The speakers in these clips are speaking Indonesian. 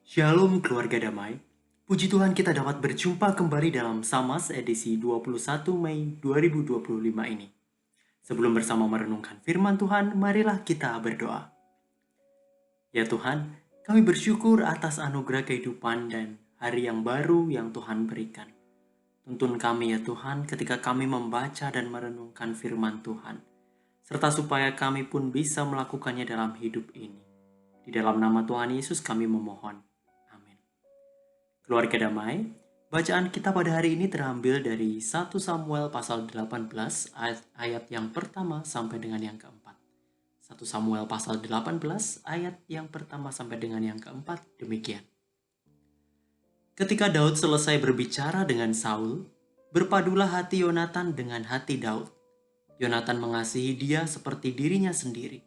Shalom keluarga damai. Puji Tuhan kita dapat berjumpa kembali dalam Samas edisi 21 Mei 2025 ini. Sebelum bersama merenungkan firman Tuhan, marilah kita berdoa. Ya Tuhan, kami bersyukur atas anugerah kehidupan dan hari yang baru yang Tuhan berikan. Tuntun kami ya Tuhan ketika kami membaca dan merenungkan firman Tuhan, serta supaya kami pun bisa melakukannya dalam hidup ini. Di dalam nama Tuhan Yesus kami memohon. Amin. Keluarga damai, bacaan kita pada hari ini terambil dari 1 Samuel pasal 18 ayat yang pertama sampai dengan yang keempat. 1 Samuel pasal 18 ayat yang pertama sampai dengan yang keempat demikian. Ketika Daud selesai berbicara dengan Saul, berpadulah hati Yonatan dengan hati Daud. Yonatan mengasihi dia seperti dirinya sendiri.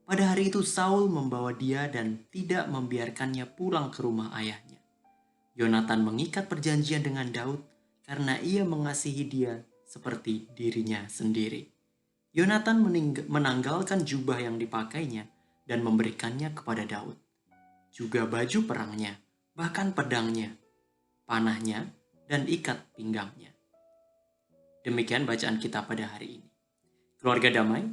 Pada hari itu Saul membawa dia dan tidak membiarkannya pulang ke rumah ayahnya. Yonatan mengikat perjanjian dengan Daud karena ia mengasihi dia seperti dirinya sendiri. Yonatan menanggalkan jubah yang dipakainya dan memberikannya kepada Daud. Juga baju perangnya, bahkan pedangnya, panahnya, dan ikat pinggangnya. Demikian bacaan kita pada hari ini. Keluarga damai,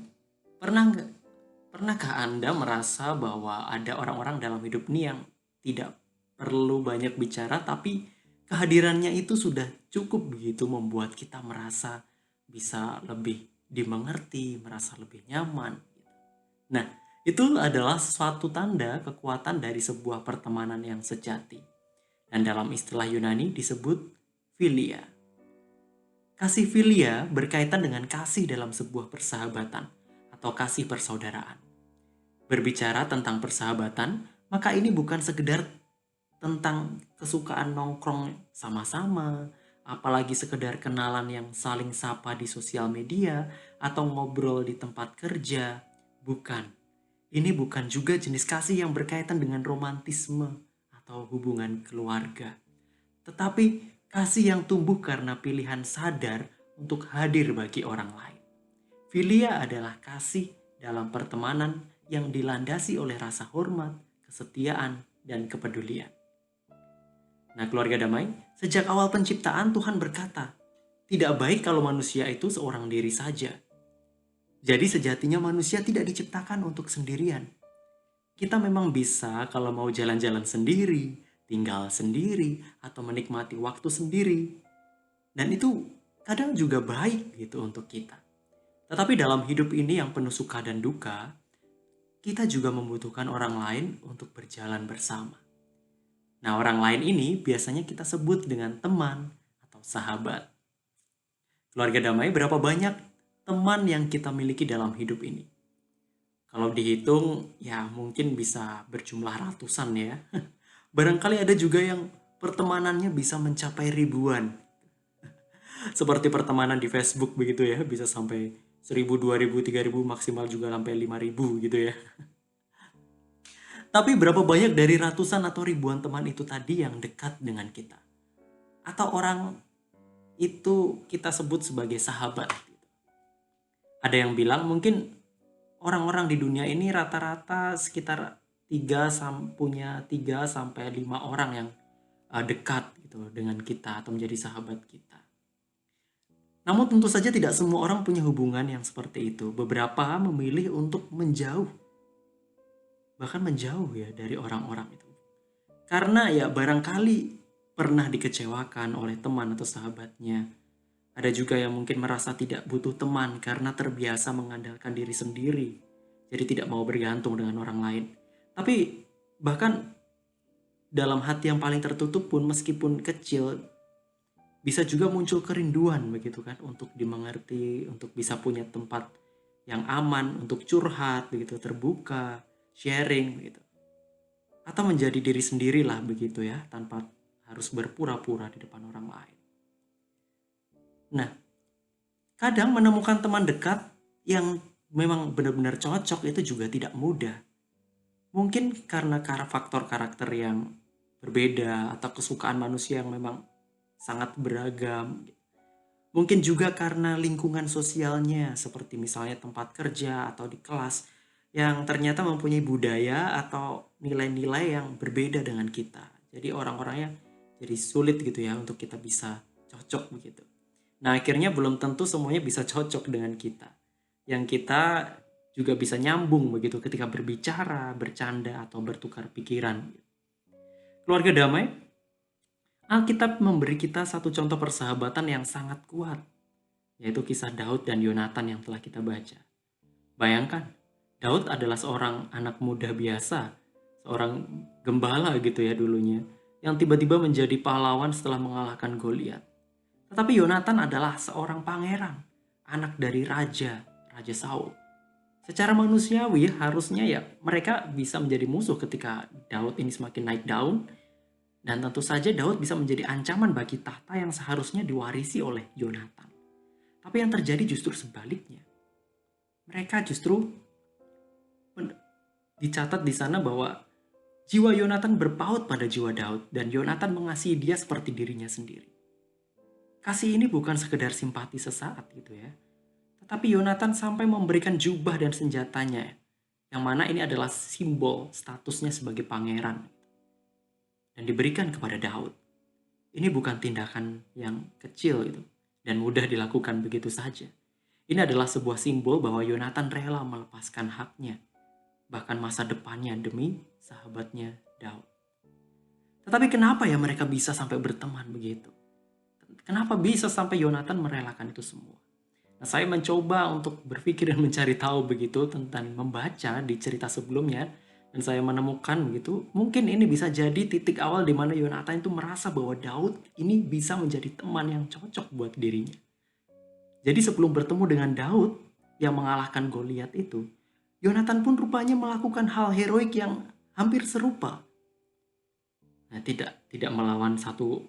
pernahkah Anda merasa bahwa ada orang-orang dalam hidup ini yang tidak perlu banyak bicara, tapi kehadirannya itu sudah cukup begitu membuat kita merasa bisa lebih dimengerti, merasa lebih nyaman. Nah, itu adalah suatu tanda kekuatan dari sebuah pertemanan yang sejati. Dan dalam istilah Yunani disebut philia. Kasih philia berkaitan dengan kasih dalam sebuah persahabatan atau kasih persaudaraan. Berbicara tentang persahabatan, maka ini bukan sekedar tentang kesukaan nongkrong sama-sama, apalagi sekedar kenalan yang saling sapa di sosial media atau ngobrol di tempat kerja. Bukan. Ini bukan juga jenis kasih yang berkaitan dengan romantisme atau hubungan keluarga. Tetapi kasih yang tumbuh karena pilihan sadar untuk hadir bagi orang lain. Philia adalah kasih dalam pertemanan yang dilandasi oleh rasa hormat, kesetiaan, dan kepedulian. Nah, keluarga damai, sejak awal penciptaan Tuhan berkata, tidak baik kalau manusia itu seorang diri saja. Jadi sejatinya manusia tidak diciptakan untuk sendirian. Kita memang bisa kalau mau jalan-jalan sendiri, tinggal sendiri, atau menikmati waktu sendiri. Dan itu kadang juga baik gitu untuk kita. Tetapi dalam hidup ini yang penuh suka dan duka, kita juga membutuhkan orang lain untuk berjalan bersama. Nah, orang lain ini biasanya kita sebut dengan teman atau sahabat. Keluarga damai, berapa banyak teman yang kita miliki dalam hidup ini? Kalau dihitung, ya mungkin bisa berjumlah ratusan ya. Barangkali ada juga yang pertemanannya bisa mencapai ribuan. Seperti pertemanan di Facebook begitu ya, bisa sampai 1000, 2000, 3000, maksimal juga sampai 5000 gitu ya. Tapi berapa banyak dari ratusan atau ribuan teman itu tadi yang dekat dengan kita? Atau orang itu kita sebut sebagai sahabat? Ada yang bilang mungkin orang-orang di dunia ini rata-rata sekitar punya 3 sampai 5 orang yang dekat gitu dengan kita atau menjadi sahabat kita. Namun tentu saja tidak semua orang punya hubungan yang seperti itu. Beberapa memilih untuk menjauh. Bahkan menjauh ya dari orang-orang itu. Karena ya barangkali pernah dikecewakan oleh teman atau sahabatnya. Ada juga yang mungkin merasa tidak butuh teman karena terbiasa mengandalkan diri sendiri. Jadi tidak mau bergantung dengan orang lain. Tapi bahkan dalam hati yang paling tertutup pun meskipun kecil, bisa juga muncul kerinduan begitu kan untuk dimengerti, untuk bisa punya tempat yang aman untuk curhat begitu, terbuka, sharing begitu. Atau menjadi diri sendirilah begitu ya, tanpa harus berpura-pura di depan orang lain. Nah, kadang menemukan teman dekat yang memang benar-benar cocok itu juga tidak mudah. Mungkin karena faktor karakter yang berbeda atau kesukaan manusia yang memang sangat beragam. Mungkin juga karena lingkungan sosialnya seperti misalnya tempat kerja atau di kelas yang ternyata mempunyai budaya atau nilai-nilai yang berbeda dengan kita. Jadi orang-orangnya jadi sulit gitu ya untuk kita bisa cocok begitu. Nah, akhirnya belum tentu semuanya bisa cocok dengan kita. Yang kita juga bisa nyambung begitu ketika berbicara, bercanda, atau bertukar pikiran. Keluarga damai, Alkitab memberi kita satu contoh persahabatan yang sangat kuat, yaitu kisah Daud dan Yonatan yang telah kita baca. Bayangkan, Daud adalah seorang anak muda biasa, seorang gembala gitu ya dulunya, yang tiba-tiba menjadi pahlawan setelah mengalahkan Goliat. Tetapi Yonatan adalah seorang pangeran, anak dari Raja Saul. Secara manusiawi harusnya ya mereka bisa menjadi musuh ketika Daud ini semakin naik daun, dan tentu saja Daud bisa menjadi ancaman bagi tahta yang seharusnya diwarisi oleh Yonatan. Tapi yang terjadi justru sebaliknya. Mereka justru dicatat di sana bahwa jiwa Yonatan berpaut pada jiwa Daud dan Yonatan mengasihi dia seperti dirinya sendiri. Kasih ini bukan sekedar simpati sesaat gitu ya. Tetapi Yonatan sampai memberikan jubah dan senjatanya, yang mana ini adalah simbol statusnya sebagai pangeran, dan diberikan kepada Daud. Ini bukan tindakan yang kecil itu dan mudah dilakukan begitu saja. Ini adalah sebuah simbol bahwa Yonatan rela melepaskan haknya, bahkan masa depannya demi sahabatnya Daud. Tetapi kenapa ya mereka bisa sampai berteman begitu? Kenapa bisa sampai Yonatan merelakan itu semua? Nah, saya mencoba untuk berpikir dan mencari tahu begitu tentang membaca di cerita sebelumnya, dan saya menemukan begitu, mungkin ini bisa jadi titik awal di mana Yonatan itu merasa bahwa Daud ini bisa menjadi teman yang cocok buat dirinya. Jadi sebelum bertemu dengan Daud yang mengalahkan Goliat itu, Yonatan pun rupanya melakukan hal heroik yang hampir serupa. Nah, tidak melawan satu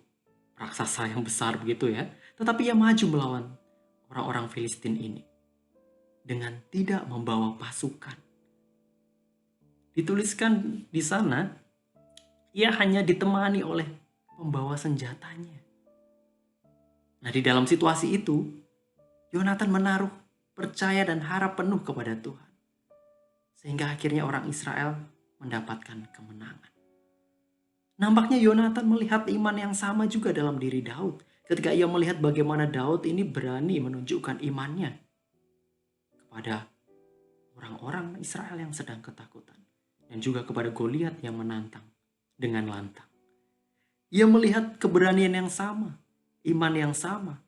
raksasa yang besar begitu ya, tetapi ia maju melawan orang-orang Filistin ini dengan tidak membawa pasukan. Dituliskan di sana, ia hanya ditemani oleh pembawa senjatanya. Nah, di dalam situasi itu, Yonatan menaruh percaya dan harap penuh kepada Tuhan. Sehingga akhirnya orang Israel mendapatkan kemenangan. Nampaknya Yonatan melihat iman yang sama juga dalam diri Daud. Ketika ia melihat bagaimana Daud ini berani menunjukkan imannya kepada orang-orang Israel yang sedang ketakutan. Dan juga kepada Goliat yang menantang dengan lantang. Ia melihat keberanian yang sama, iman yang sama,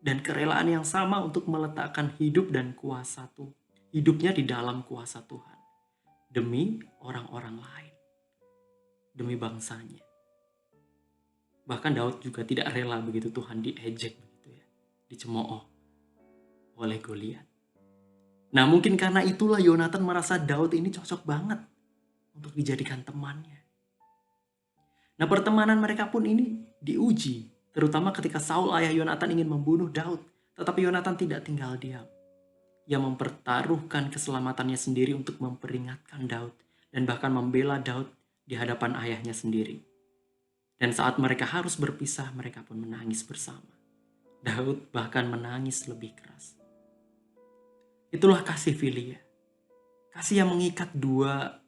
dan kerelaan yang sama untuk meletakkan hidup dan kuasa Tuhan. Hidupnya di dalam kuasa Tuhan. Demi orang-orang lain. Demi bangsanya. Bahkan Daud juga tidak rela begitu Tuhan diejek begitu ya. Dicemooh oleh Goliat. Nah, mungkin karena itulah Yonatan merasa Daud ini cocok banget untuk dijadikan temannya. Nah, pertemanan mereka pun ini diuji, terutama ketika Saul ayah Yonatan ingin membunuh Daud, tetapi Yonatan tidak tinggal diam. Ia mempertaruhkan keselamatannya sendiri untuk memperingatkan Daud dan bahkan membela Daud di hadapan ayahnya sendiri. Dan saat mereka harus berpisah, mereka pun menangis bersama. Daud bahkan menangis lebih keras. Itulah kasih filia. Kasih yang mengikat dua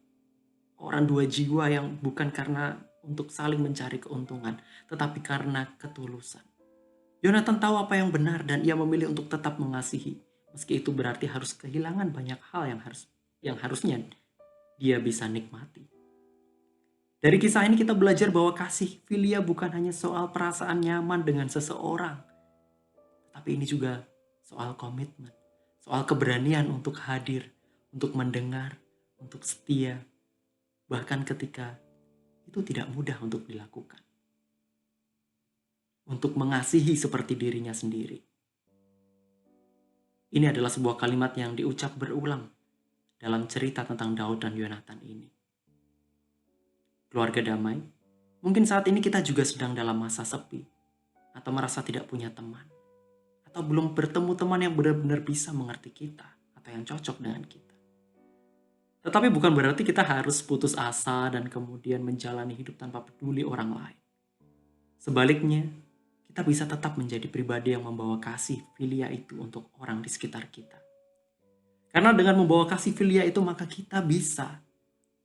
jiwa yang bukan karena untuk saling mencari keuntungan, tetapi karena ketulusan. Yonatan tahu apa yang benar dan ia memilih untuk tetap mengasihi, meski itu berarti harus kehilangan banyak hal yang harusnya dia bisa nikmati. Dari kisah ini kita belajar bahwa kasih filia bukan hanya soal perasaan nyaman dengan seseorang, tapi ini juga soal komitmen, soal keberanian untuk hadir, untuk mendengar, untuk setia, bahkan ketika itu tidak mudah untuk dilakukan. Untuk mengasihi seperti dirinya sendiri. Ini adalah sebuah kalimat yang diucap berulang dalam cerita tentang Daud dan Yonatan ini. Keluarga damai, mungkin saat ini kita juga sedang dalam masa sepi, atau merasa tidak punya teman, atau belum bertemu teman yang benar-benar bisa mengerti kita, atau yang cocok dengan kita. Tetapi bukan berarti kita harus putus asa dan kemudian menjalani hidup tanpa peduli orang lain. Sebaliknya, kita bisa tetap menjadi pribadi yang membawa kasih filia itu untuk orang di sekitar kita. Karena dengan membawa kasih filia itu maka kita bisa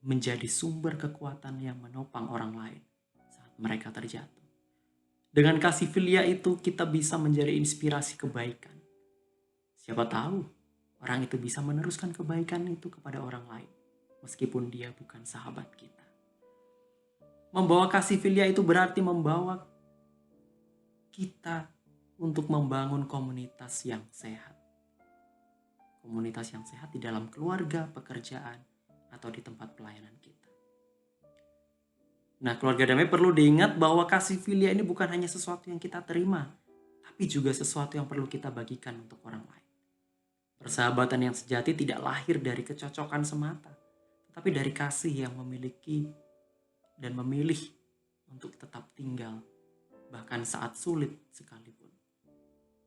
menjadi sumber kekuatan yang menopang orang lain saat mereka terjatuh. Dengan kasih filia itu kita bisa menjadi inspirasi kebaikan. Siapa tahu orang itu bisa meneruskan kebaikan itu kepada orang lain meskipun dia bukan sahabat kita. Membawa kasih filia itu berarti membawa kita untuk membangun komunitas yang sehat. Komunitas yang sehat di dalam keluarga, pekerjaan, atau di tempat pelayanan kita. Nah, keluarga damai perlu diingat bahwa kasih filia ini bukan hanya sesuatu yang kita terima, tapi juga sesuatu yang perlu kita bagikan untuk orang lain. Persahabatan yang sejati tidak lahir dari kecocokan semata, tetapi dari kasih yang memiliki dan memilih untuk tetap tinggal, bahkan saat sulit sekalipun.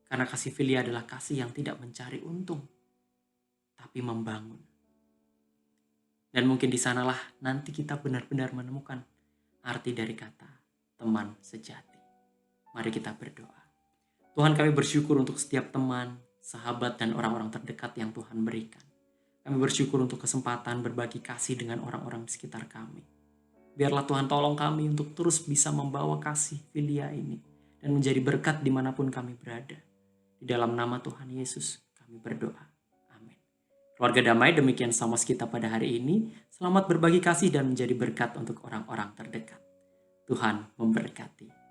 Karena kasih filia adalah kasih yang tidak mencari untung, tapi membangun. Dan mungkin di sanalah nanti kita benar-benar menemukan arti dari kata teman sejati. Mari kita berdoa. Tuhan, kami bersyukur untuk setiap teman, sahabat, dan orang-orang terdekat yang Tuhan berikan. Kami bersyukur untuk kesempatan berbagi kasih dengan orang-orang di sekitar kami. Biarlah Tuhan tolong kami untuk terus bisa membawa kasih filia ini dan menjadi berkat dimanapun kami berada. Di dalam nama Tuhan Yesus kami berdoa. Amin. Keluarga damai, demikian Samos kita pada hari ini. Selamat berbagi kasih dan menjadi berkat untuk orang-orang terdekat. Tuhan memberkati.